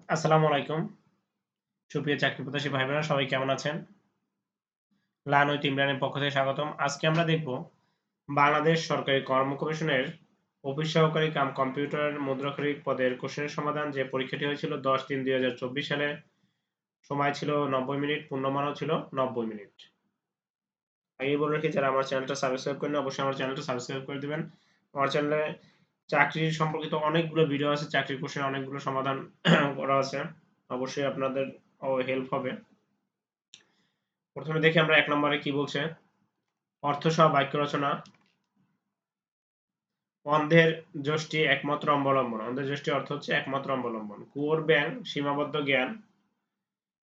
আসসালামু আলাইকুম সুপ্রিয় চাকরি প্রত্যাশী ভাই বোনেরা সবাই কেমন আছেন? লার্ন উইথ ইমরানের পক্ষ থেকে স্বাগতম। আজকে আমরা দেখব বাংলাদেশ সরকারি কর্ম কমিশনের অফিস সহকারী কাম কম্পিউটার মুদ্রাক্ষরিক পদের কোশ্চেনের সমাধান, যে পরীক্ষাটি হয়েছিল 10-3-2024 সালে। সময় ছিল 90 মিনিট, পূর্ণমানও ছিল 90 মিনিট। আগেই বলে রাখি, যারা আমার চ্যানেলটা সাবস্ক্রাইব করেন অবশ্যই আমার চ্যানেলটা সাবস্ক্রাইব করে দিবেন। আমার চ্যানেলে চাকরির সম্পর্কিত অনেকগুলো ভিডিও আছে, চাকরির কোশ্চেনের অনেকগুলো সমাধান করা আছে, অবশ্যই আপনাদের হেল্প হবে। প্রথমে দেখি আমরা 1 নম্বরে কি বলছে। অর্থসহ বাক্য রচনা। অন্ধের যষ্টি একমাত্র অবলম্বন। অন্ধের যষ্টি অর্থ হচ্ছে একমাত্র অবলম্বন। কুয়োর ব্যাঙ সীমাবদ্ধ জ্ঞান।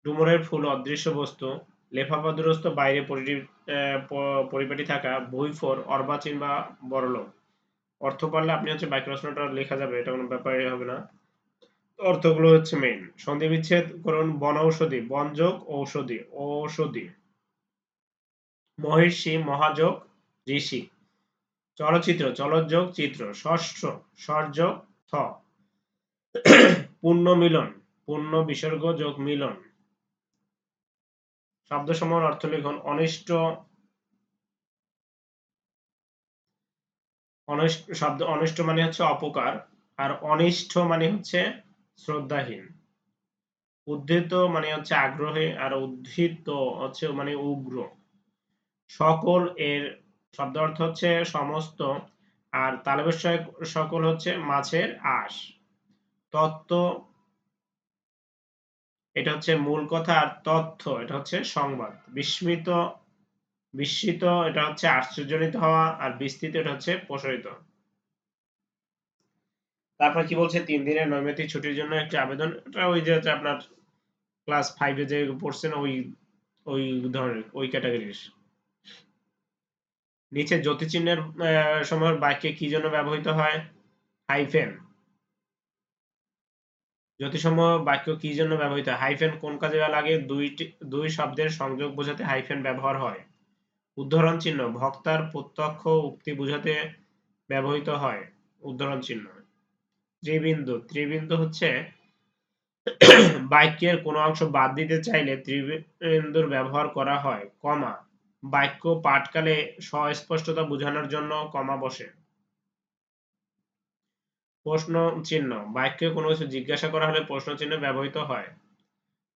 ডুমুরের ফুল অদৃশ্য বস্তু। লেফাফাদুরস্ত বাইরে পরিপাটি থাকা। ভুঁইফোর অর্বাচীন বা বড়লোক। অর্থ পারলে আপনি হচ্ছে বাক্য রচনাটা লেখা যাবে, এটা কোনো ব্যাপারই হবে না। অর্থগুলো হচ্ছে মেইন। সন্ধি বিচ্ছেদ করুন। বনৌষধি বনযোগ ঔষধি ঔষধি। মহিষী মহাযোগ ঋষি। চলচ্চিত্র চলযোগ চিত্র। ষষ্ঠ স্বরযোগ থ। পুণ্য মিলন পুণ্য বিসর্গ যোগ মিলন। শব্দসমূহের অর্থ লিখুন। অনিষ্ট শব্দ অনিষ্ট মানে হচ্ছে অপকার, আর অনিষ্ঠ মানে হচ্ছে শ্রদ্ধাহীন। উদ্ধৃত মানে হচ্ছে আগ্রহী, আর উদ্ধৃত হচ্ছে মানে উগ্র। সকল এর শব্দ অর্থ হচ্ছে সমস্ত, আর তালবের সকল হচ্ছে মাছের আঁশ। তত্ত্ব এটা হচ্ছে মূল কথা, আর তথ্য এটা হচ্ছে সংবাদ। বিস্মিত এটা হচ্ছে আশ্চর্যজনিত হওয়া, আর বিস্তৃত এটা হচ্ছে প্রসারিত। তারপর কি বলছে, 3 দিনের নৈমিত্তিক ছুটির জন্য একটি আবেদন। এটা ওই যে হচ্ছে আপনার ক্লাস 5-এ যে পড়ছেন ওই ওই ধরনের ওই ক্যাটাগরির। নিচে জ্যোতিচিহ্নের সময়ের বাক্যে কি জন্য ব্যবহৃত হয়? হাইফেন। জ্যোতিষসমূহ বাক্য কি জন্য ব্যবহৃত হয়? হাইফেন কোন কাজে লাগে? দুই শব্দের সংযোগ বোঝাতে হাইফেন ব্যবহার হয়। উদ্ধরণ চিহ্ন বক্তার প্রত্যক্ষ উক্তি বোঝাতে ব্যবহৃত হয়। উদ্ধরণ চিহ্ন। ত্রিবিন্দু হচ্ছে বাক্যের কোনো অংশ বাদ দিতে চাইলে ত্রিবিন্দুর ব্যবহার করা হয়। কমা বাক্য পাঠকালে স্পষ্টতা বোঝানোর জন্য কমা বসে। প্রশ্ন চিহ্ন বাক্যে কোনো কিছু জিজ্ঞাসা করা হলে প্রশ্ন চিহ্ন ব্যবহৃত হয়।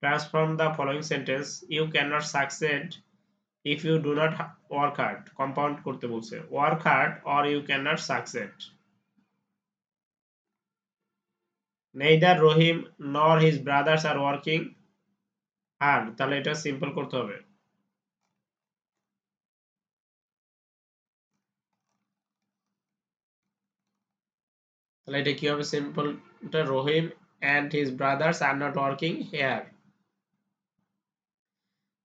Transform the following sentence. You can not succeed if you do not work hard. Compound করতে বলছে। Work hard or you can not succeed. Neither Rahim nor his brothers are working hard. তাহলে এটা সিম্পল করতে হবে। তাহলে এটা কি হবে সিম্পল? এটা রহিম and his brothers are not working here.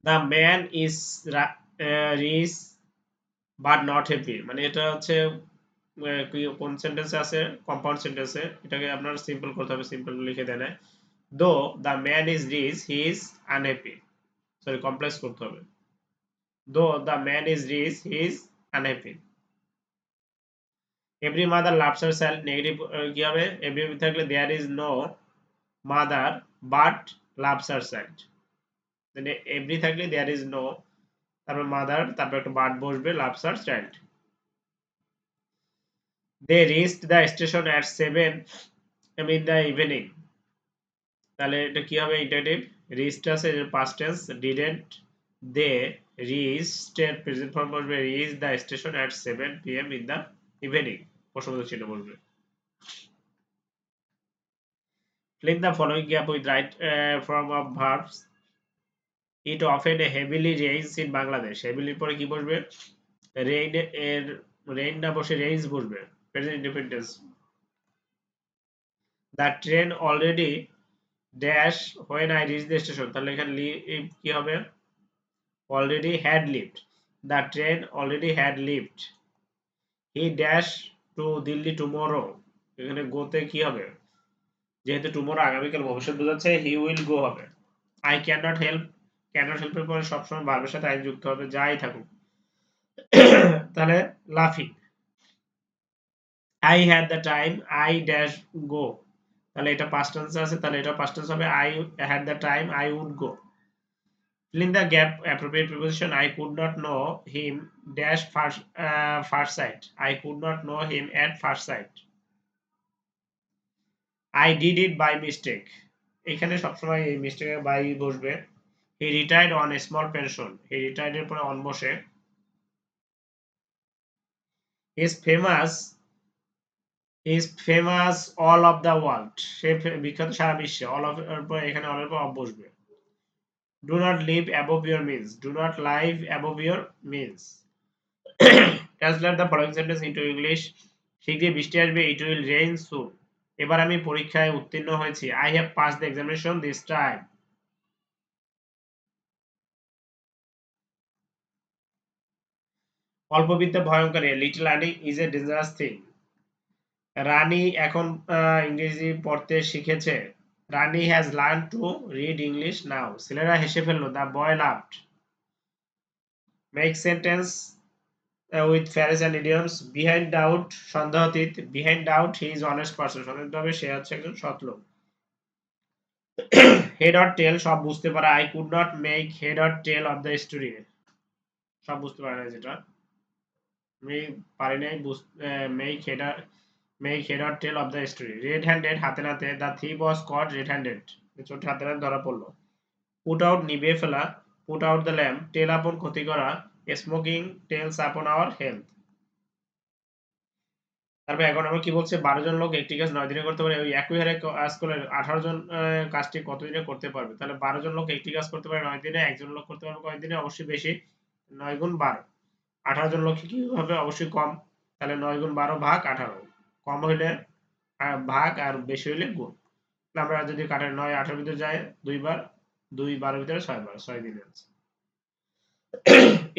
The man is rich but not happy। মানে এটা হচ্ছে কোন সেন্টেন্সে আছে? কম্পাউন্ড সেন্টেন্সে। এটাকে আপনার সিম্পল করতে হবে, সিম্পল লিখে দেন। দো the man is rich he is unhappy। Sorry, complex করতে হবে। দো the man is rich he is unhappy। Every mother loves her child. Negative কি হবে? এভরি থাকলে there is no mother but loves her child. Every থাকলে there is no, তারপর mother, তারপর একটা বাট বসবে, loves her child. They reached the station at 7 in the evening। তাহলে এটা কি হবে? ইন্টারেটিভ। রিচড আছে এর past tense. Didn't they reached এর প্রেজেন্ট ফর্ম বসবে reach the station at 7 PM in the evening। প্রশ্নবোধক চিহ্ন বসবে। Fill the following gap with right form of verbs. It often heavily rains in Bangladesh। হেভিলির পরে কি বসবে? রেইন এর rain না বসে রেইনস বসবে। Present independence. The train already dash when I reach the station. তাহলে এখানে কি হবে? Already had leaved. The train already had leaved. He dash to Delhi tomorrow. এখানে গোতে কি হবে? যেহেতু টুমরো আগামীকাল ভবিষ্যৎ বোঝাচ্ছে, হি উইল গো হবে। I can not help. Can not হেল্পের পরে সবসময় ভার্বের সাথে আই যুক্ত হবে, যাই থাকুক। তাহলে লাফিং। I had the time I dash go। তাহলে এটা পাস্ট টেন্স আছে, তাহলে এটা পাস্ট টেন্স হবে I had the time I would go. Fill in the gap appropriate preposition. I could not know him dash first sight. I could not know him at first sight. I did it by mistake. এখানে সবসময় এই মিস্টেকে by বসবে। He retired on a small pension. He retired এর পরে on বসে। He is famous all of the world. সে বিখ্যাত সারা বিশ্বে। all of এর পরে এখানে all এর পর of বসবে। Do not live above your means. Do not live above your means. Translate the following sentence into English. শীঘ্রই বৃষ্টি আসবে. It will rain soon. এবার আমি পরীক্ষায় উত্তীর্ণ হয়েছি। I have passed the examination this time. অল্প বিদ্যা ভয়ঙ্কর। Little learning is a dangerous thing. Rani এখন ইংরেজি পড়তে শিখেছে। Rani has learn to read English now. ছেলেরা হেসে ফেলল। The boy loved. Make sentence with phrase and idioms. Behind doubt সন্দেহাতীত। Behind doubt he is honest person. সন্দেহভাবে সে হচ্ছে একজন সৎ লোক। হেড অর টেল সব বুঝতে পারা। I could not make head or tail of the story. সব বুঝতে পারে না, যেটা আমি পারি নাই make head or tail of the story. Red handed হাতে নাতে। The thief was caught red handed. চোরটি হাতে নাতে ধরা পড়লো। পুট আউট নিভিয়ে ফেলা। Put out the lamp. Tell upon ক্ষতি করা। Smoking tells upon our health. তারপর এখন আমরা কি বলছে, 12 জন লোক একটি কাজ 9 দিনে করতে পারে। ওই একই হারে কাজ করলে 18 জন কাজটি কত দিনে করতে পারবে? তাহলে 12 জন লোক একটি কাজ করতে পারে 9 দিনে, একজন লোক করতে পারবে কয় দিনে? অবশ্যই বেশি, 9 গুণ 12। 18 জন লোক কি হবে? অবশ্যই কম। তাহলে 9 গুণ 12 ভাগ 18। কম হইলে ভাগ আর বেশি হইলে গুণ। আমরা যদি কাটার 9 18 ভিতরে যায় 2 বার, 2 12 ভিতরে 6 বার, 6 দিনে আছে।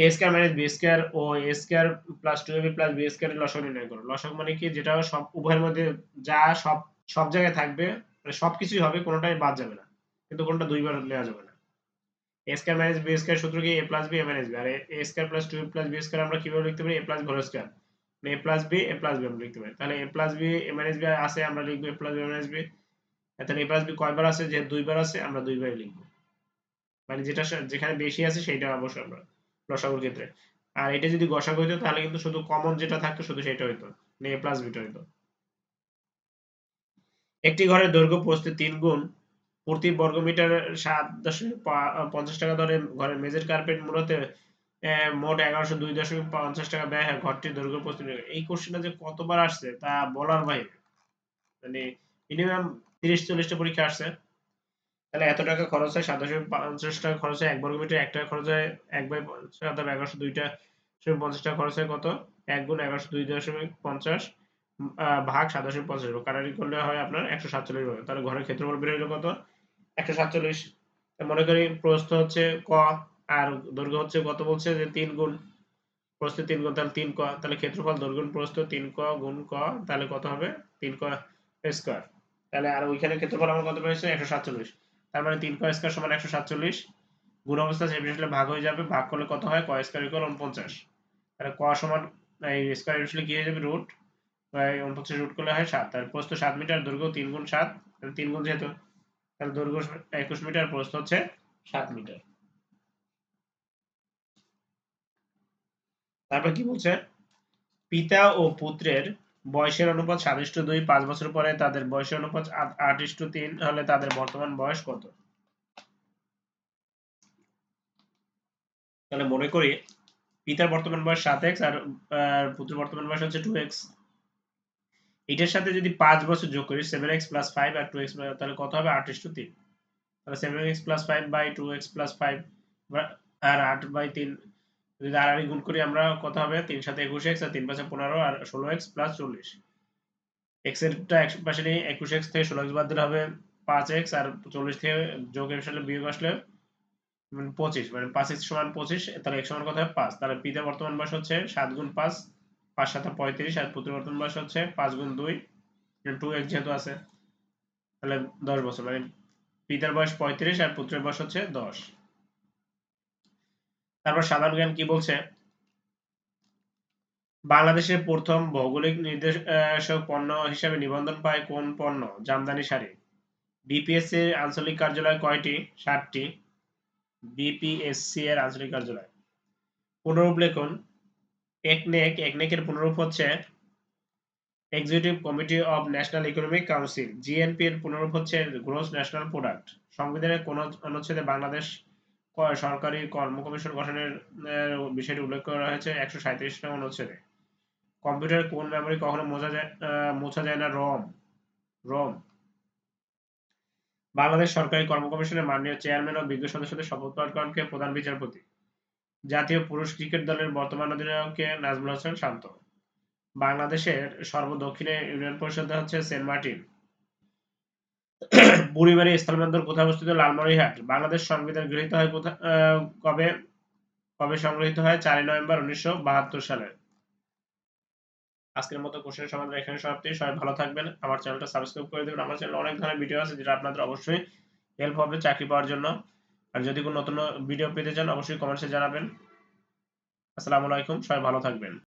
a square minus b square ও a square plus 2ab plus b square এর লসাগু নির্ণয় করো। লসাগু মানে কি? যেটা সব উভয়ের মধ্যে যা সব সব জায়গায় থাকবে, মানে সবকিছুই হবে, কোনোটাই বাদ যাবে না, কিন্তু কোনটা দুইবার নেওয়া যাবে না। a square minus b square সূত্র কি? a plus b a minus b। আর a square plus 2ab plus b square আমরা কিভাবে লিখতে পারি? a plus b whole square, মানে a প্লাস b আমরা লিখতে পারি। তাহলে a plus b a minus b আছে, আমরা লিখব a plus b a minus b। তাহলে a প্লাস b কয়বার আছে? যে দুইবার আছে, আমরা দুইবারই লিখব। মানে যেটা যেখানে বেশি আছে সেটা অবশ্যই আমরা লসাগুর ক্ষেত্রে। আর এটা যদি গসাগু হইতো তাহলে কিন্তু শুধু কমন যেটা থাকতো শুধু সেটা হইতো, মানে a প্লাস বিটা হইতো। একটি ঘরের দৈর্ঘ্য প্রস্থে 3 গুণ প্রতি বর্গমিটার 7.50 টাকা দরে ঘরের মেঝের কার্পেট মূলত মোট 1102.50 টাকা ব্যয় হয় ঘরটির দৈর্ঘ্য প্রস্থে। এই কোশ্চেনটা যে কতবার আসছে তা বলার বাইরে, মানে মিনিমাম 30-40টা পরীক্ষা আসছে। তাহলে এত টাকা খরচ হয়, 750 টাকা খরচ হয় 1 বর্গমিটার, 1 টাকা খরচ হয় 1/1102 টাকা খরচ হয় কত? 1 গুণ 1102.50 ভাগ 750 কাটারি করলে হয় আপনার 147 ভাগ। তাহলে ঘরের ক্ষেত্রফল বের হলো কত? 147। মনে করি প্রস্থ হচ্ছে ক, আর দৈর্ঘ্য হচ্ছে কত বলছে যে 3 গুণ, প্রস্থ 3 গুণ, তাহলে 3 ক। তাহলে ক্ষেত্রফল দৈর্ঘ্য গুণ প্রস্থ 3 ক গুণ ক, তাহলে কত হবে? 3 ক স্কয়ার। তাহলে আর ওইখানে ক্ষেত্রফল আমার কত পেয়েছে? 147। তার মানে 3 ক স্কয়ার সমান 147। গুণ অবস্থা চেপে আসলে ভাগ হয়ে যাবে, ভাগ করলে কত হয়? ক স্কয়ার ইকুয়াল 49। তাহলে ক সমান এই স্কয়ার আসলে কি হয়ে যাবে? রুট 49 রুট করলে হয় 7। তাহলে প্রস্থ 7 মিটার, দৈর্ঘ্য 3 গুণ 7, তাহলে 3 গুণ যেহেতু, তাহলে দৈর্ঘ্য 21 মিটার, প্রস্থ হচ্ছে 7 মিটার। তারপর কি বলছে? পিতা ও পুত্রের বয়সের অনুপাত 7:2। 5 বছর পরে তাদের বয়সের অনুপাত 8:3 হলে তাদের বর্তমান বয়স কত? তাহলে মনে করি পিতার বর্তমান বয়স 7x আর পুত্রের বর্তমান বয়স হচ্ছে 2x। এটার সাথে যদি 5 বছর যোগ করি 7x + 5 আর 2x, তাহলে কত হবে? 8:3। তাহলে 7x + 5 বাই 2x + 5 আর 8/3 যদি আর গুণ করি আমরা কত হবে? 3 7 21x আর 3 5 15 আর 16x + 40। x এরটা এক পাশে নিয়ে 21x থেকে 16x বাদ দিলে হবে 5x আর 40 থেকে যোগ আসলে বিয়োগ আসলে 25, মানে 5x সমান 25। তাহলে x সমান কত হবে? 5। তাহলে পিতার বর্তমান বয়স হচ্ছে 7 গুণ 5, 5 7 35, আর পুত্রের বর্তমান বয়স হচ্ছে 5 গুণ 2, 2x যেহেতু আছে, তাহলে 10 বছর, মানে পিতার বয়স 35 আর পুত্রের বয়স হচ্ছে 10। তারপর সাধারণ জ্ঞান কি বলছে? বাংলাদেশের প্রথম ভৌগোলিক নির্দেশক পণ্য হিসেবে নিবন্ধন পায় কোন পণ্য? জামদানি শাড়ি। বিপিএসসি এর আঞ্চলিক কার্যালয় কয়টি? 7টি। বিপিএসসি এর আঞ্চলিক কার্যালয়। পুনরূপ লিখুন। একনেকের পুনরূপ হচ্ছে executive committee of national economic council. GNP এর পুনরূপ হচ্ছে গ্রোস ন্যাশনাল প্রোডাক্ট। সংবিধানের কোন অনুচ্ছেদে বাংলাদেশ সরকারি কর্ম কমিশন গঠনের বিষয়টি উল্লেখ করা হয়েছে? 137 নং অনুচ্ছেদে। কম্পিউটারের কোন মেমরি কখনো মোছা যায় না? রোম। বাংলাদেশ সরকারি কর্ম কমিশনের মাননীয় চেয়ারম্যান ও বিজ্ঞ সদস্যদের শপথ পাঠ করান কে? প্রধান বিচারপতি। জাতীয় পুরুষ ক্রিকেট দলের বর্তমান অধিনায়ক কে? নাজমুল হোসেন শান্ত। বাংলাদেশের সর্বদক্ষিণে ইউনিয়ন পরিষদ হচ্ছে সেন্ট মার্টিন। বুড়িমারি স্থলবন্দর কোথায় অবস্থিত? লালমনিরহাট। বাংলাদেশ সংবিধান গৃহীত হয় কবে? সংগৃহীত হয়? 4 নভেম্বর 1972 সালে। আজকের মতো কোশ্চেন সমাধান এখানে সমাপ্তি। সবাই ভালো থাকবেন। আমার চ্যানেলটা সাবস্ক্রাইব করে দেবেন। আমার চ্যানেলে অনেক ধরনের ভিডিও আছে যেটা আপনাদের অবশ্যই হেল্প হবে চাকরি পাওয়ার জন্য। আর যদি কোনো নতুন ভিডিও পেতে চান অবশ্যই কমেন্টসে জানাবেন। আসসালামু আলাইকুম, সবাই ভালো থাকবেন।